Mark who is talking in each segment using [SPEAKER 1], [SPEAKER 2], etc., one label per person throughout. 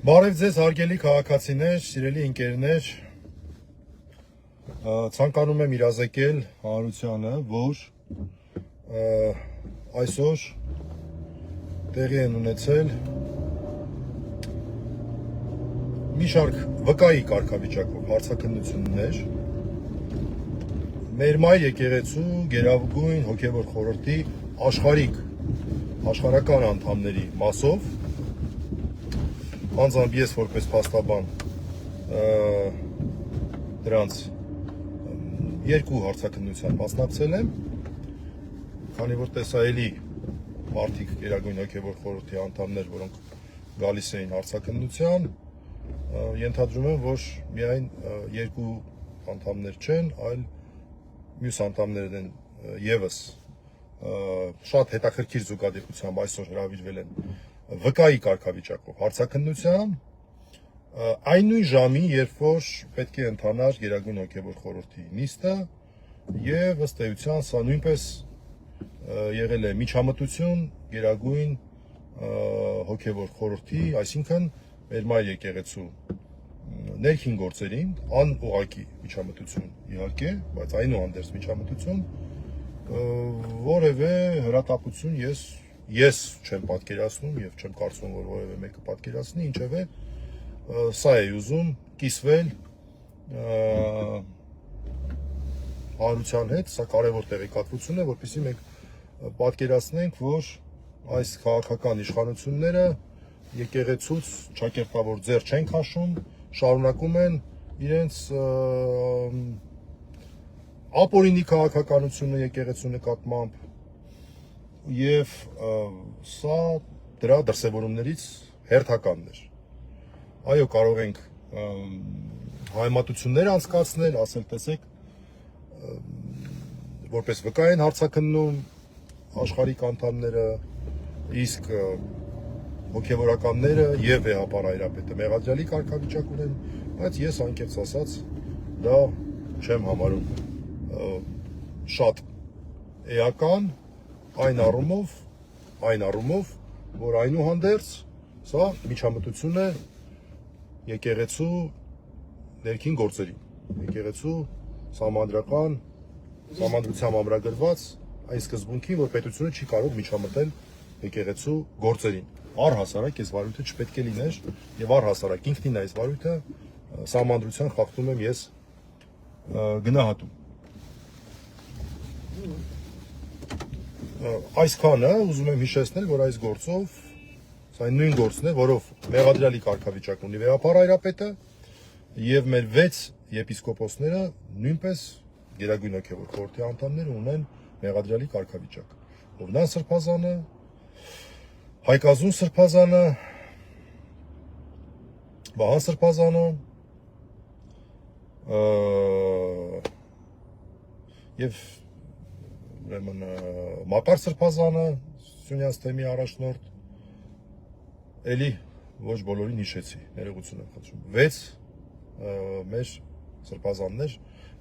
[SPEAKER 1] Բարև ձեզ հարգելի քաղաքացիներ, սիրելի ընկերներ, ցանկանում եմ իրազեկել հանրությանը, որ այսօր տեղի են ունեցել մի շարք վկայի կարգավիճակով հարցաքննություններ մեր մայր եկեղեցու Գերագույն հոգևոր խորհրդի աշխարհական անդամների մասով, անձամբ ես որպես փաստաբան դրանց երկու հարցաքննության մասնակցել եմ, քանի որ տեսայելի մարդիկ Գերագույն հոգևոր խորհրդի անդամներ, որոնք գալիս էին հարցաքննության, ենթադրում եմ, որ միայն երկու անդամներ չեն, այլ մյուս անդամներն են եւս շատ հետաքրքիր զուգադիպությամբ այսօր հրավիրվել են վկայի կարգավիճակով հարցաքննության, այն նույն ժամին, երբ որ պետք է ընթանար Գերագույն հոգևոր խորհրդի նիստը, եւ ըստ էության սա նույնպես եղել է միջամտություն Գերագույն հոգևոր խորհրդի, այսինքն մեր մայր եկեղեցու ներքին գործերին, անուղղակի միջամտություն իհարկե, բայց այնուհանդերձ միջամտություն, որևէ հրատապություն ես չեմ պատկերացնում եւ չեմ կարծում, որ որևէ մեկը պատկերացնի, ինչեւէ սա է ուզում կիսվել հանրության հետ, սա կարևոր տեղեկատվություն է, որպեսզի մենք պատկերացնենք, որ այս քաղաքական իշխանությունները եկեղեցուց ճակերտավոր ձեռ չեն քաշում, շարունակում են իրենց ապօրինի քաղաքականությունը եկեղեցու նկատմամբ եւ սա դրա դրսևորումներից հերթականն էր։ Այո, կարող ենք հայմատություններ անցկացնել, ասել տեսեք, որպես վկա են հարցաքննում աշխարհիկ անդամները, իսկ հոգևորականները եւ վեհապար հայրապետը մեղադրյալի կարգավիճակ ունեն, բայց ես անկեղծ ասած դա չեմ համարում շատ էական այն առումով, որ այնուհանդերձ սա միջամտություն է եկեղեցու ներքին գործերին, եկեղեցու սահմանադրությամբ ամրագրված այն սկզբունքին, որ պետությունը չի կարող միջամտել եկեղեցու գործերին։ Առհասարակ այս վարույթը չպետք է լիներ եւ առհասարակ ինքնին այս վարույթը սահմանադրության խախտում եմ ես գնահատում։ Այսքանը ուզում եմ հիշեցնել, որ այս գործով սա նույն գործն է, որով մեղադրյալի կարգավիճակ ունի վեհապար հայրապետը եւ մեր 6 եպիսկոպոսները նույնպես Գերագույն հոգևոր խորհրդի անդամները ունեն մեղադրյալի կարգավիճակ։ Հովնան Սրբազանը, Հայկազուն Սրբազանը, Վահան Սրբազանը եւ ուրեմն Մակար Սրբազանը, Սյունյաց թեմի առաջնորդ, էլի ոչ բոլորին հիշեցի, ներողություն եմ խնդրում։ 6 մեր սրբազաններ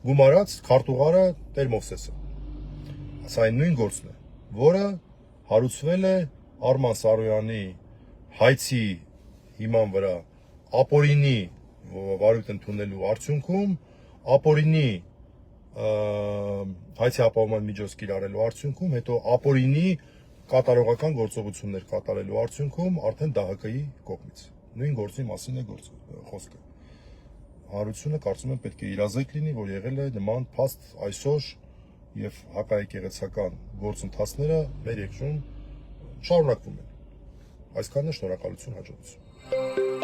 [SPEAKER 1] գումարած քարտուղարը Տեր Մովսեսը։ Սա այն նույն գործն է, որը հարուցվել է Արման Սարոյանի հայցի հիման վրա ապօրինի վարույթ ընդունելու արդյունքում, ապօրինի հայցի ապահովման միջոց կիրառելու արդյունքում, հետո ապօրինի կատարողական գործողություններ կատարելու արդյունքում արդեն ԴՀԿ-ի կողմից։ Նույն գործի մասին է խոսքը։ Հանրությունը կարծում եմ պետք է իրազեկ լինի, որ եղել է նման փաստ այսօր եւ հակաեկեղեցական գործընթացները մեր երկրում շարունակվում են։ Այսքանը, շնորհակալություն, հաջողություն։